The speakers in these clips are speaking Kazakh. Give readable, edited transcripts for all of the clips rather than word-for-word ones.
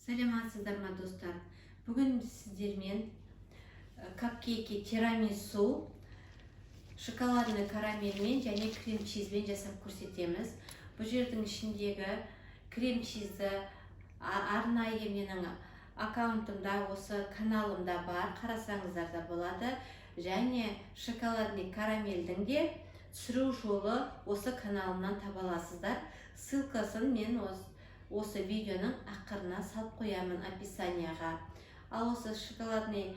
Саламатсыздар ма достар? Бүгін сіздермен капкейки тирамису шоколадный карамельмен және крем чизбен жасап көрсетеміз. Бұл жердің ішіндегі крем чизді арнайы менің аккаунтымда, осы каналымда бар, қарасаңыздар да болады. Және шоколадный карамельдің де түсіру жолы осы каналымнан таба аласыздар. Ссылкасын мен осы видеоның ақырына салып қоямын описанияға. Ал осы шоколадный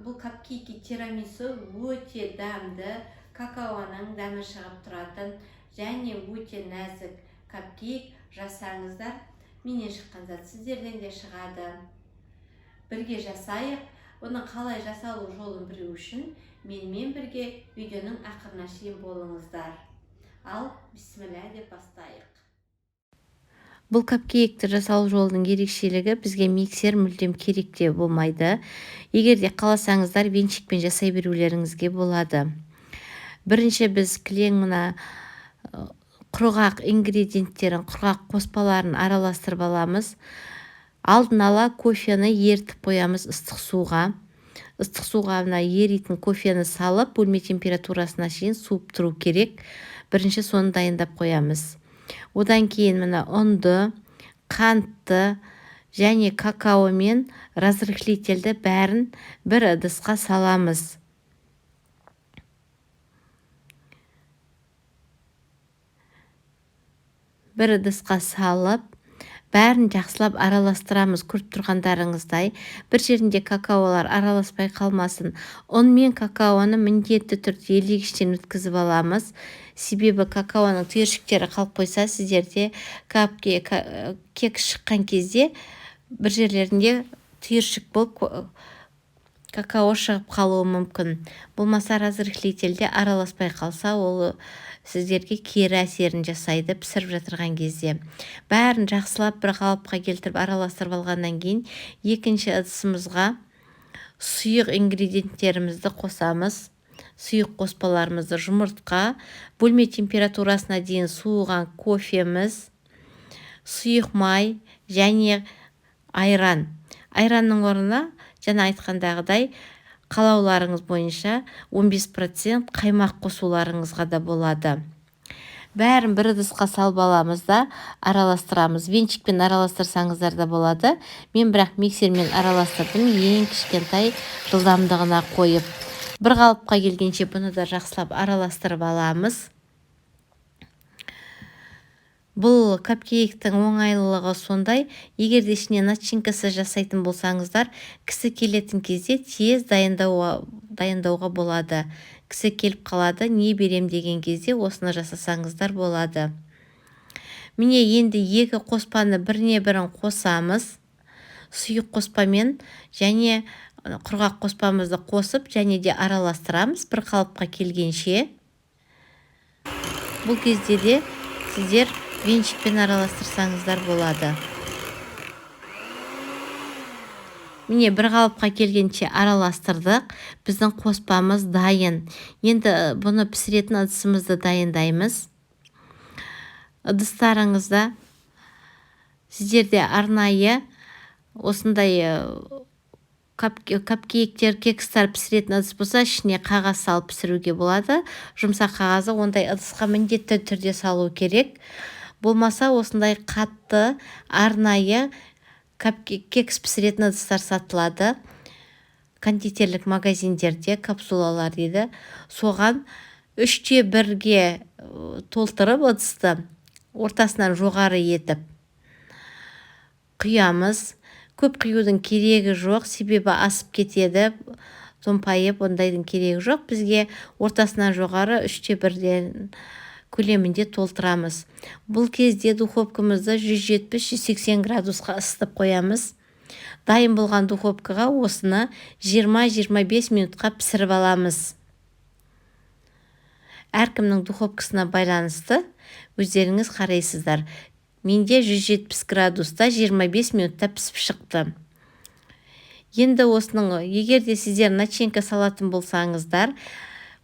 бұл капкейки тирамису өте дәмді, какаоның дәмі шығып тұратын және өте нәзік капкейк. Жасаңыздар, менен шыққан зат сіздерден де шығады. Бірге жасайық. Оның қалай жасалу жолын білу үшін менімен бірге видеоның ақырына шейін болыңыздар. Ал бисмилля деп бастайық. Бұл капкейкті жасау жолының ерекшелігі, бізге миксер мүлдем керек те болмайды. Егер де қаласаңыздар, венчикпен жасай берулеріңізге болады. Бірінші біз кілең мына құрғақ ингредиенттерін, құрғақ қоспаларын араластырып аламыз. Алдын ала кофені ертіп қоямыз ыстық суға. Ыстық суға мына еритін кофені салып, бөлме температурасына шейін суып тұру керек. Бірінші соны дайындап қоямыз. Одан кейін мына ұнды, қантты және какао мен разрыхлительді бәрін бір ыдысқа саламыз. Бір ыдысқа салып, бәрін жақсылап араластырамыз. Көріп тұрғандарыңыздай, бір жерінде какаолар араласпай қалмасын. Ұн мен какаоны міндетті түрде елегіштен өткізіп аламыз. Себебі какаоның түйіршіктері қалып қойса, сіздерде кек шыққан кезде бір жерлерінде түйіршік болып какао шығып қалуы мүмкін. Болмаса разрыхлительде араласпай қалса, ол сіздерге кері әсерін жасайды пісіріп жатырған кезде. Бәрін жақсылап бір қалыпқа келтіріп араластырып алғаннан кейін, екінші ыдысымызға сұйық ингредиенттерімізді қосамыз. Сұйық қоспаларымызды жұмыртқа, бөлме температурасына дейін суыған кофеміз, сұйық май және айран. Айранның орнына, жаңа айтқандағыдай, қалауларыңыз бойынша 15% қаймақ қосуларыңызға да болады. Бәрін бір ыдысқа салып аламыз да араластырамыз. Венчикпен араластырсаңыздар да болады. Мен бірақ миксермен араластырдым, ең кішкентай жылдамдығына қойып. Бір қалыпқа келгенше бұны да жақсылап араластырып аламыз. Бұл капкейктің оңайлылығы сондай, егер де ішіне начинкасы жасайтын болсаңыздар, кісі келетін кезде тез дайындауға болады. Кісі келіп қалады, не берем деген кезде осыны жасасаңыздар болады. Міне енді екі қоспаны біріне бірін қосамыз. Сұйық қоспамен және құрғақ қоспамызды қосып және де араластырамыз бір қалыпқа келгенше. Бұл кезде де сіздер венчикпен араластырсаңыздар болады. Міне бір қалыпқа келгенше араластырдық. Біздің қоспамыз дайын. Енді бұны пісіретін ыдысымызды дайындаймыз. Ыдыстарыңызда сіздерде арнайы осындай капкейктер, кекстар пісіретін ыдыс болса, ішіне қағаз салып пісіруге болады. Жұмсақ қағазы ондай ыдысқа міндетті түрде салу керек. Болмаса осындай қатты арнайы кекс пісіретін ыдыстар сатылады. Кондитерлік магазиндерде капсулалар дейді. Соған 3/1-ге толтырып ыдысты ортасынан жоғары етіп құямыз. Көп құюдың керегі жоқ, себебі асып кетеді, томпайып, ондайдың керегі жоқ. Бізге ортасынан жоғары 3/1 көлемінде толтырамыз. Бұл кезде духовкамызды 170-180 градусқа ысытып қоямыз. Дайын болған духовкаға осыны 20-25 минутқа пісіріп аламыз. Әркімнің духовкасына байланысты өздеріңіз қарайсыздар. Менде 170 градуста 25 минутта пісіп шықты. Енді осының, егер де сіздер начинка салатын болсаңыздар,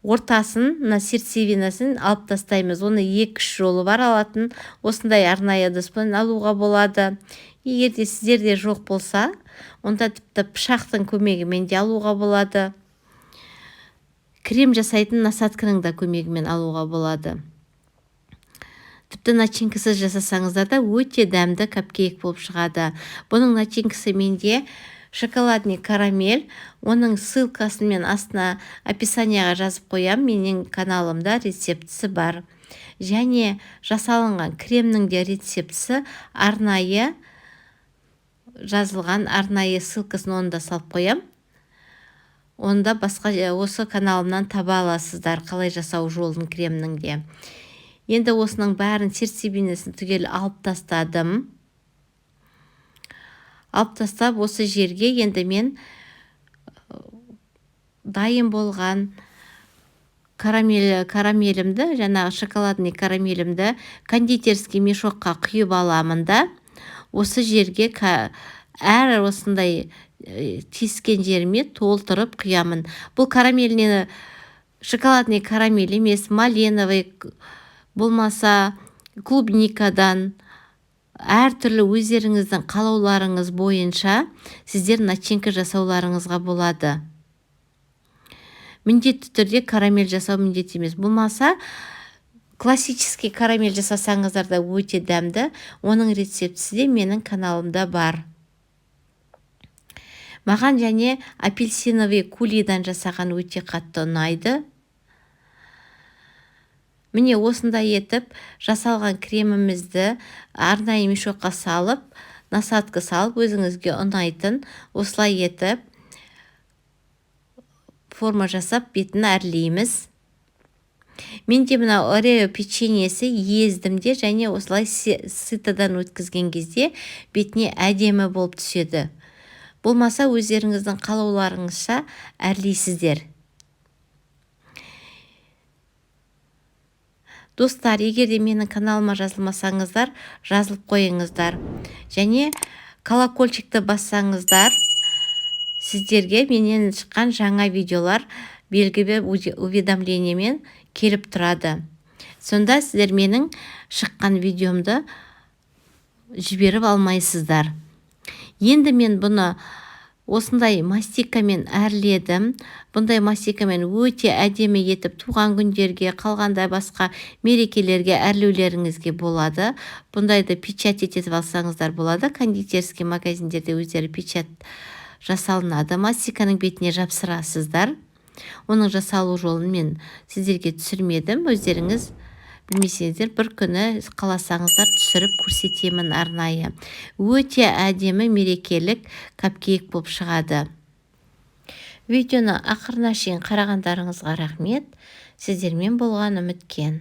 ортасын, сердцевинасын алып тастаймыз. Оны 2-3 жолы бар алатын. Осындай арнайы ыдыспен алуға болады. егер де сіздерде жоқ болса, онда тіпті пышақтың көмегімен де алуға болады. Крем жасайтын насадканың да көмегімен алуға болады. Тіпті начинкасыз жасасаңыздар да өте дәмді капкейк болып шығады. Бұның начинкасы менде шоколадный карамель. Оның ссылкасын мен астына описанияға жазып қоям. Менің каналымда рецептісі бар. Және жасалынған кремнің де рецептісі арнайы жазылған, арнайы ссылкасын оны да салып қоям. Онда басқа осы каналымнан таба аласыздар қалай жасау жолын кремнің де. Енді осының бәрін сердцебинесін түгел алып тастадым. Алып тастап осы жерге енді мен дайын болған карамелімді, жаңағы шоколадный карамелімді кондитерский мешокқа құйып аламын да, осы жерге әр осындай тескен жеріме толтырып құямын. Бұл карамельный шоколадный карамель емес, маленовый болмаса клубникадан, әртүрлі өздеріңіздің қалауларыңыз бойынша сіздер начинка жасауларыңызға болады. Міндетті түрде карамель жасау міндет емес. Болмаса классический карамель жасасаңыздар да өте дәмді. Оның рецептісі де менің каналымда бар. Маған және апельсиновый кулидан жасаған өте қатты ұнайды. Міне осындай етіп жасалған кремімізді арнайы мешокқа салып, насадка салып, өзіңізге ұнайтын осылай етіп форма жасап бетін әрлейміз. Менде мына орео печеньесі ездім де, және осылай ситадан өткізген кезде бетіне әдемі болып түседі. Болмаса өздеріңіздің қалауларыңызша әрлейсіздер. Достар, егер де менің каналыма жазылмасаңыздар, жазылып қойыңыздар. Және колокольчикті бассаңыздар, сіздерге менен шыққан жаңа видеолар белгілі уведомлениемен келіп тұрады. Сонда сіздер менің шыққан видеомды жіберіп алмайсыздар. Енді мен бұны осындай мастикамен әрледім. Бұндай мастикамен өте әдемі етіп туған күндерге, қалғандай басқа мерекелерге әрлеулеріңізге болады. Бұндайды печать етіп алсаңыздар болады. Кондитерский магазиндерде өздері печать жасалынады. Мастиканың бетіне жапсырасыздар. Оның жасалу жолын мен сіздерге түсірмедім. Өздеріңіз білмесеңіздер, бір күні қаласаңыздар түсіріп көрсетемін арнайы. Өте әдемі мерекелік капкейк болып шығады. Видеоны ақырына шейін қарағандарыңызға рахмет. Сіздермен болған үміткен.